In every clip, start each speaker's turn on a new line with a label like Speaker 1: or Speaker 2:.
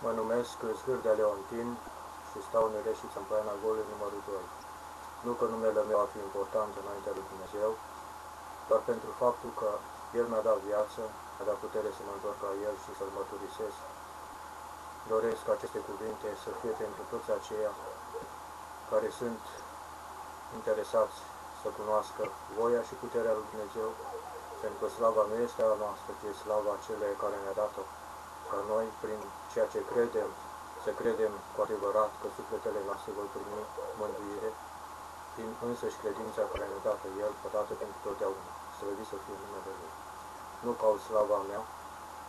Speaker 1: Mă numesc Zvârdea Leontin și stau în Reșița, în Poiana Golului, numărul 2. Nu că numele meu ar fi important înaintea lui Dumnezeu, doar pentru faptul că El mi-a dat viață, mi-a dat putere să mă întorc la El și să-L mărturisesc. Doresc aceste cuvinte să fie pentru toți aceia care sunt interesați să cunoască voia și puterea lui Dumnezeu, pentru că slava nu este a noastră, ci slava celei care ne-a dat-o, ca noi, prin ceea ce credem, să credem cu adevărat că sufletele noastre vor primi mântuire, prin însăși credința care ne-a dat El, odată pentru totdeauna, slăvit să fie numele Lui. Nu caut slava mea,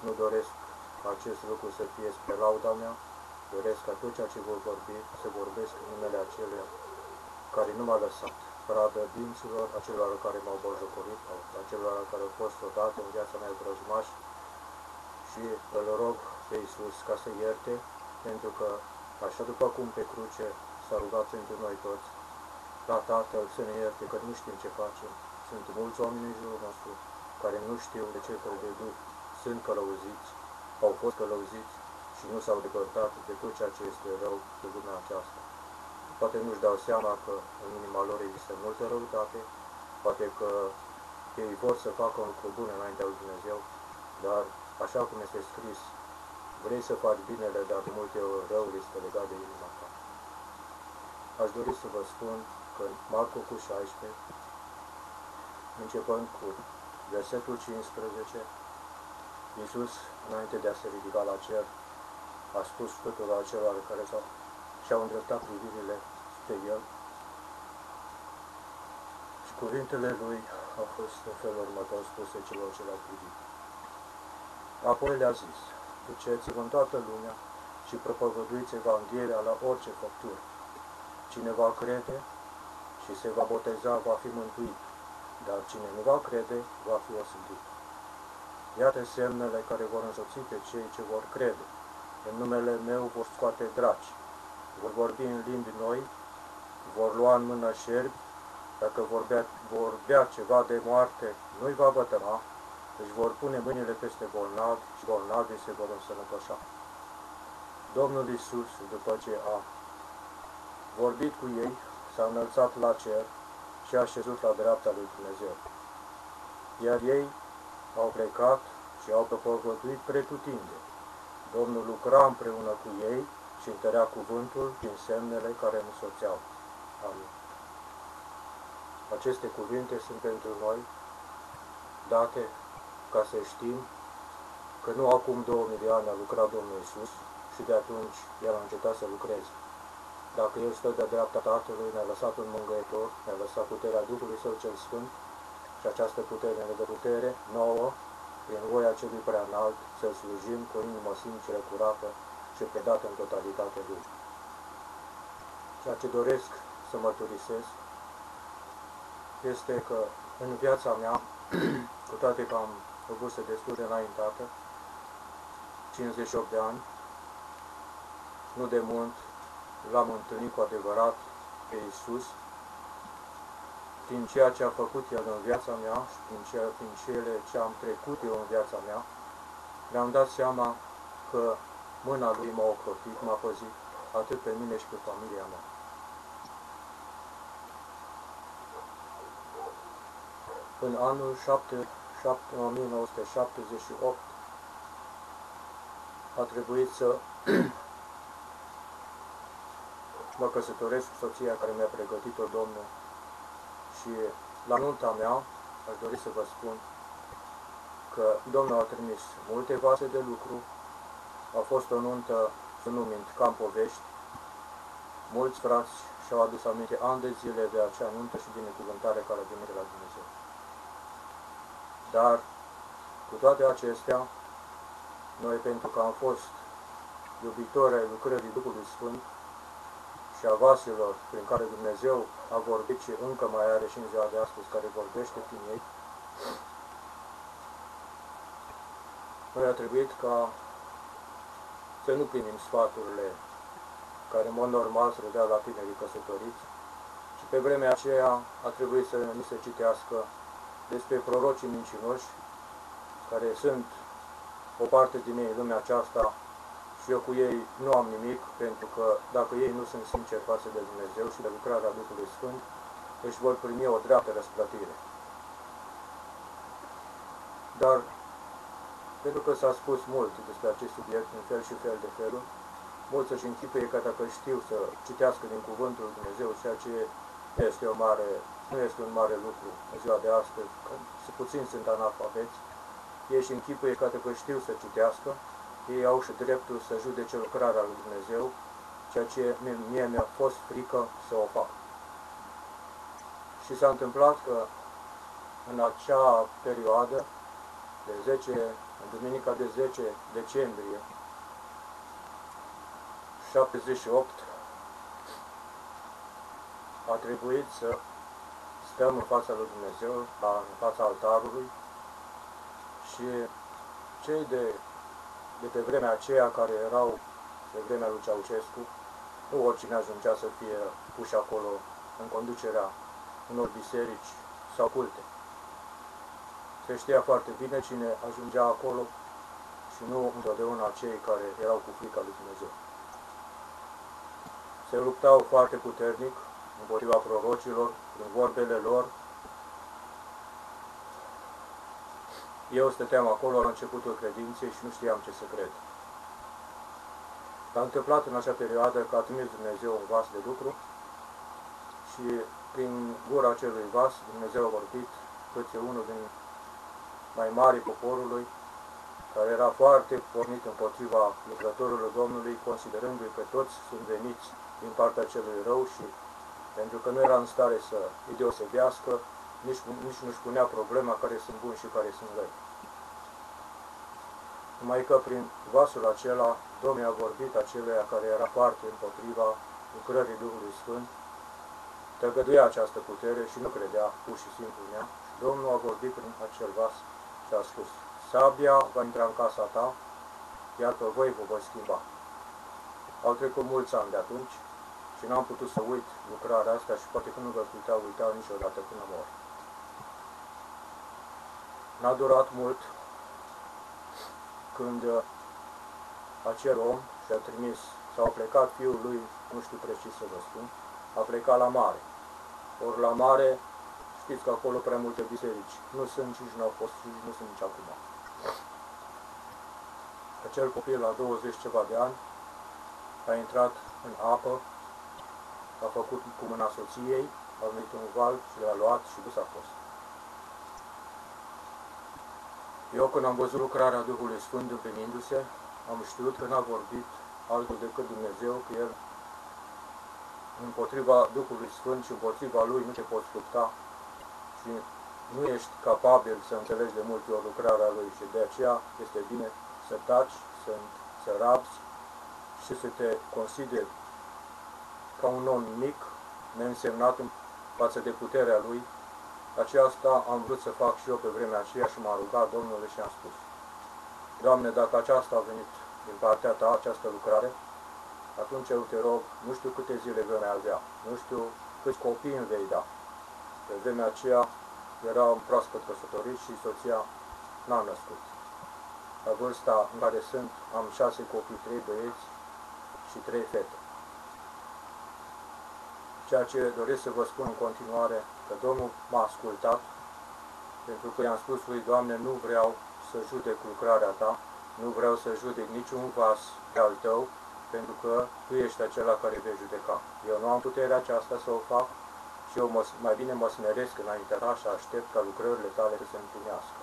Speaker 1: nu doresc acest lucru să fie spre lauda mea, doresc ca tot ceea ce vor vorbi să vorbesc în numele acelea care nu m-a lăsat, pradă dinților, acelor care m-au băjocorit, acelor care au fost odată în viața mea vrăjmași, și îl rog pe Iisus ca să ierte, pentru că, așa după cum pe cruce s-a rugat pentru noi toți, la Tatăl să ne ierte, că nu știm ce facem. Sunt mulți oameni în jurul nostru care nu știu de ce fel de duh sunt călăuziți, au fost călăuziți și nu s-au depărtat de tot ceea ce este rău de lumea aceasta. Poate nu-și dau seama că în inima lor există multă răutate, poate că ei vor să facă un lucru bun înaintea lui Dumnezeu, dar, așa cum este scris, vrei să faci binele, dar de multe ori răul este legat de inima ta. Aș dori să vă spun că în Marcu 16, începând cu versetul 15, Iisus, înainte de a se ridica la cer, a spus tuturor acelor care și-au îndreptat privirile spre El și cuvintele Lui au fost în felul următor spuse celor ce l-au privit. Apoi le-a zis: duceți-vă în toată lumea și propovăduiți Evanghelia la orice făptură. Cine va crede și se va boteza va fi mântuit, dar cine nu va crede va fi osândit. Iată semnele care vor însoți pe cei ce vor crede. În numele meu vor scoate draci, vor vorbi în limbi noi, vor lua în mână șerpi, dacă vor bea ceva de moarte, nu-i va vătăma, își vor pune mâinile peste bolnavi și bolnavii se vor însănătoșa. Domnul Iisus, după ce a vorbit cu ei, s-a înălțat la cer și a șezut la dreapta lui Dumnezeu. Iar ei au plecat și au propovăduit pretutindeni. Domnul lucra împreună cu ei și întărea cuvântul prin semnele care însoțeau. Amin. Aceste cuvinte sunt pentru noi date ca să știm că nu acum 2 milioane a lucrat Domnul Iisus și de atunci El a încetat să lucreze. Dacă El stă de dreapta Tatălui, ne-a lăsat un mângâietor, ne-a lăsat puterea Duhului Său cel Sfânt și această putere ne dă putere nouă, prin voia celui prea înalt, să-L slujim cu o inimă sinceră, curată și predată în totalitate Lui. Ceea ce doresc să mărturisesc este că în viața mea, cu toate că am o vârstă destul de înaintată, 58 de ani, nu de mult l-am întâlnit cu adevărat pe Iisus, prin ceea ce a făcut El în viața mea și prin cele ce am trecut eu în viața mea, mi-am dat seama că mâna Lui m-a ocrotit, m-a păzit atât pe mine și pe familia mea. În anul 1978 a trebuit să mă căsătoresc cu soția care mi-a pregătit-o Domnul și la nunta mea aș dori să vă spun că Domnul a trimis multe vase de lucru, a fost o nuntă, să nu mint, ca în povești, mulți frați și-au adus aminte ani de zile de acea nuntă și binecuvântare care a venit de la Dumnezeu. Dar, cu toate acestea, noi, pentru că am fost iubitori ai lucrării Duhului Sfânt și a vaselor prin care Dumnezeu a vorbit și încă mai are și în ziua de astăzi, care vorbește prin ei, noi a trebuit ca să nu primim sfaturile care, în mod normal, se dea la tinerii căsătoriți, și pe vremea aceea a trebuit să ni se citească despre prorocii mincinoși, care sunt o parte din ei în lumea aceasta și eu cu ei nu am nimic, pentru că dacă ei nu sunt sinceri față de Dumnezeu și de lucrarea Duhului Sfânt, își vor primi o dreaptă răsplătire. Dar, pentru că s-a spus mult despre acest subiect, în fel și fel de feluri, mulți să-și închipuie că dacă știu să citească din Cuvântul Lui Dumnezeu, ceea ce nu este un mare lucru în ziua de astăzi, că puțin sunt analfabeți, ei și închipuie că dacă știu să citească, ei au și dreptul să judece lucrarea lui Dumnezeu, ceea ce mie mi-a fost frică să o fac. Și s-a întâmplat că în acea perioadă, în duminica de 10 decembrie 78, a trebuit să stăm în fața lui Dumnezeu, în fața altarului, și cei de pe vremea aceea care erau pe vremea lui Ceaușescu, nu oricine ajungea să fie puși acolo în conducerea unor biserici sau culte. Se știa foarte bine cine ajungea acolo și nu întotdeauna cei care erau cu frica lui Dumnezeu. Se luptau foarte puternic împotriva prorocilor, prin vorbele lor. Eu stăteam acolo la începutul credinței și nu știam ce să cred. S-a întâmplat în acea perioadă că a trimis Dumnezeu un vas de lucru și prin gura acelui vas Dumnezeu a vorbit câte unul din mai mari poporului, care era foarte pornit împotriva lucrătorilor Domnului, considerându-i că toți sunt veniți din partea celui rău și pentru că nu era în stare să îi deosebească, nici nu-și punea problema care sunt buni și care sunt răi. Numai că prin vasul acela, Domnul a vorbit aceluia care era foarte împotriva lucrării Duhului Sfânt, tăgăduia această putere și nu credea pur și simplu în ea. Domnul a vorbit prin acel vas și a spus: sabia va intra în casa ta, iar pe voi vă voi schimba. Au trecut mulți ani de atunci și n-am putut să uit lucrarea asta și poate că nu vă putea uita niciodată până mor. N-a durat mult când acel om și-a trimis, sau a plecat fiul lui, nu știu precis să vă spun, a plecat la mare. Ori la mare, știți că acolo prea multe biserici nu sunt și nici nu au fost și nu sunt nici acum. Acel copil la 20 ceva de ani a intrat în apă, a făcut cu mâna soției, a venit un val și l-a luat și dus a fost. Eu când am văzut lucrarea Duhului Sfânt împlinindu-se, am știut că n-a vorbit altul decât Dumnezeu, că El împotriva Duhului Sfânt și împotriva Lui nu te poți lupta și nu ești capabil să înțelegi de multe ori lucrarea Lui și de aceea este bine să taci, să rabzi și să te consideri ca un om mic, neînsemnat față de puterea Lui. Aceasta am vrut să fac și eu pe vremea aceea și m-a rugat Domnului și am spus: Doamne, dacă aceasta a venit din partea Ta, această lucrare, atunci eu te rog, nu știu câte zile vei mai avea, nu știu câți copii îmi vei da. Pe vremea aceea eram proaspăt căsătorit și soția n-a născut. La vârsta în care sunt, am 6 copii, 3 băieți și 3 fete. Ceea ce doresc să vă spun în continuare, că Domnul m-a ascultat, pentru că i-am spus lui: Doamne, nu vreau să judec lucrarea Ta, nu vreau să judec niciun vas de-al Tău, pentru că Tu ești acela care vei judeca. Eu nu am puterea aceasta să o fac și eu mai bine mă smeresc înaintea Ta și aștept ca lucrările Tale să se împlinească.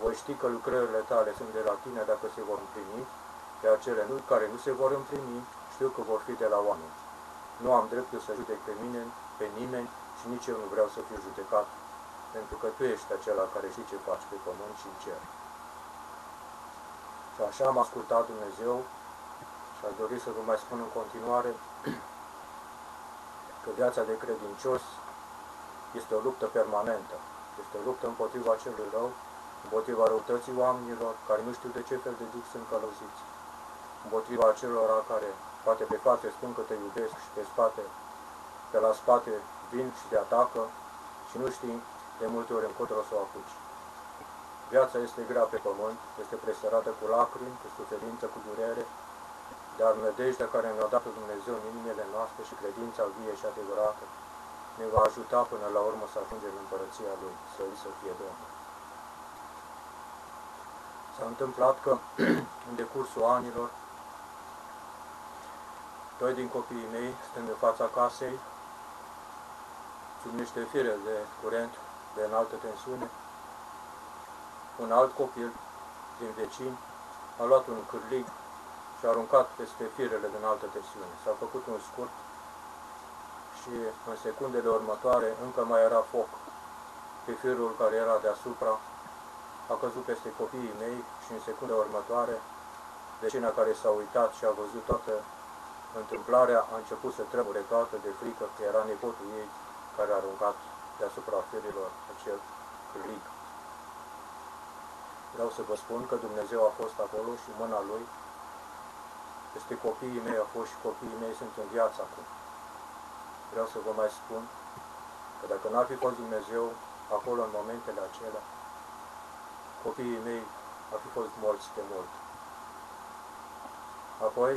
Speaker 1: Voi ști că lucrările Tale sunt de la Tine dacă se vor împlini, iar cele care nu se vor împlini, știu că vor fi de la oameni. Nu am dreptul să judec pe nimeni și nici eu nu vreau să fiu judecat, pentru că Tu ești acela care știi ce faci pe pământ și în cer. Și așa m-a ascultat Dumnezeu și aș dori să vă mai spun în continuare că viața de credincios este o luptă permanentă. Este o luptă împotriva celui rău, împotriva răutății oamenilor care nu știu de ce fel de duc sunt călăuziți, împotriva acelora care poate pe față spun că te iubesc și pe la spate vin și te atacă și nu știi de multe ori încotro să o apuci. Viața este grea pe pământ, este presărată cu lacrimi, cu suferință, cu durere, dar nădejdea care ne-a dat Dumnezeu în inimile noastre și credința vie și adevărată ne va ajuta până la urmă să ajungem în Împărăția Lui, să fie Domnul. S-a întâmplat că, în decursul anilor, doi din copiii mei, stând în fața casei, sub niște fire de curent de înaltă tensiune, un alt copil din vecini a luat un cârlig și a aruncat peste firele de înaltă tensiune. S-a făcut un scurt și în secundele următoare încă mai era foc pe firul care era deasupra. A căzut peste copiii mei și în secunda următoare vecina care s-a uitat și a văzut toată întâmplarea a început să tremure toată de frică că era nepotul ei care a aruncat deasupra firilor acel cârlig. Vreau să vă spun că Dumnezeu a fost acolo și mâna Lui peste copiii mei a fost și copiii mei sunt în viață acum. Vreau să vă mai spun că dacă n-ar fi fost Dumnezeu acolo în momentele acelea, copiii mei ar fi fost morți de mult. Apoi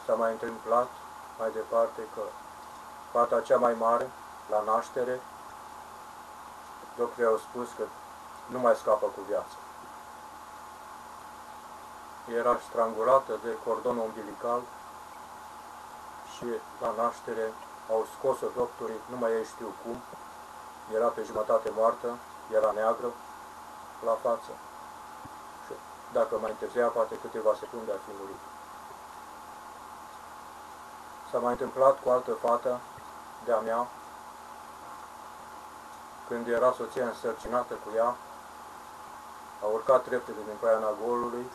Speaker 1: s-a mai întâmplat mai departe că fata cea mai mare, la naștere, doctorii au spus că nu mai scapă cu viață. Era strangulată de cordonul umbilical și la naștere au scos-o doctorii, nu mai ei știu cum, era pe jumătate moartă, era neagră la față și dacă mai întârzia, poate câteva secunde ar fi murit. S-a mai întâmplat cu altă fată de-a mea, când era soția însărcinată cu ea, a urcat repede din Poiana Golului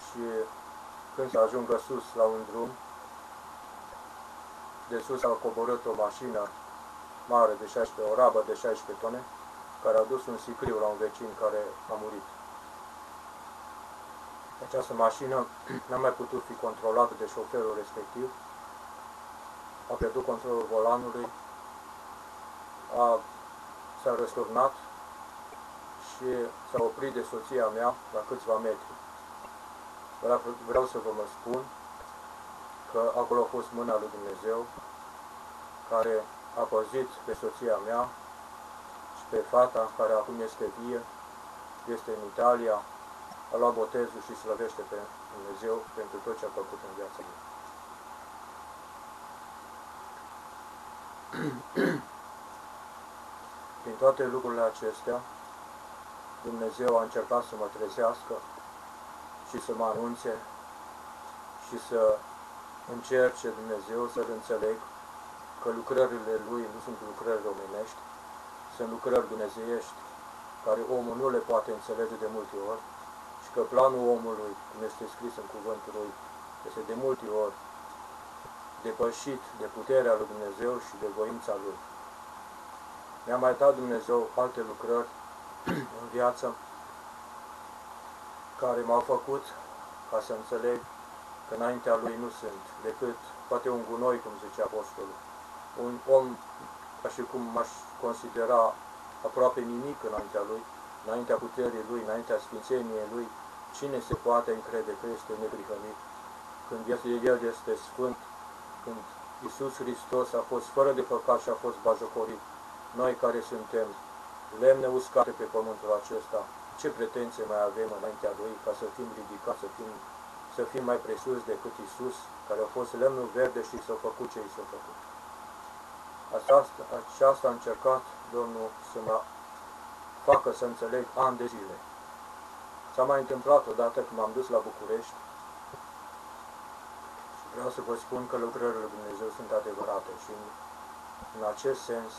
Speaker 1: și când să ajungă sus la un drum, de sus a coborât o mașină mare de 16, o rabă de 16 tone, care a dus un sicriu la un vecin care a murit. Această mașină n-a mai putut fi controlată de șoferul respectiv, a pierdut controlul volanului, s-a răsturnat și s-a oprit de soția mea la câțiva metri. Vreau să vă spun că acolo a fost mâna lui Dumnezeu care a păzit pe soția mea și pe fata care acum este vie, este în Italia, a luat botezul și slăvește pe Dumnezeu pentru tot ce a făcut în viața ei. Prin toate lucrurile acestea, Dumnezeu a încercat să mă trezească și să mă anunțe și să încerce Dumnezeu să-L înțeleg că lucrările Lui nu sunt lucrări omenești, sunt lucrări dumnezeiești, care omul nu le poate înțelege de multe ori și că planul omului, cum este scris în cuvântul Lui, este de multe ori depășit de puterea lui Dumnezeu și de voința Lui. Mi-a mai dat Dumnezeu alte lucrări în viață care m-au făcut ca să înțeleg că înaintea Lui nu sunt decât poate un gunoi, cum zice Apostolul. Un om, ca și cum m-aș considera aproape nimic înaintea Lui, înaintea puterii Lui, înaintea sfințeniei Lui. Cine se poate încrede că este neprihănit? Când El este sfânt, când Iisus Hristos a fost fără de păcat și a fost bajocorit, noi care suntem lemne uscate pe pământul acesta, ce pretenție mai avem înaintea Lui ca să fim ridicați, să fim mai presus decât Iisus, care a fost lemnul verde și s-a făcut ce i s-a făcut. Aceasta a încercat Domnul să mă facă să înțeleg ani de zile. S-a mai întâmplat odată când m-am dus la București și vreau să vă spun că lucrările lui Dumnezeu sunt adevărate și în acest sens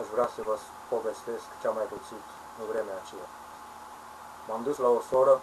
Speaker 1: aș vrea să vă povestesc ce am mai pățit în vremea aceea. M-am dus la o soră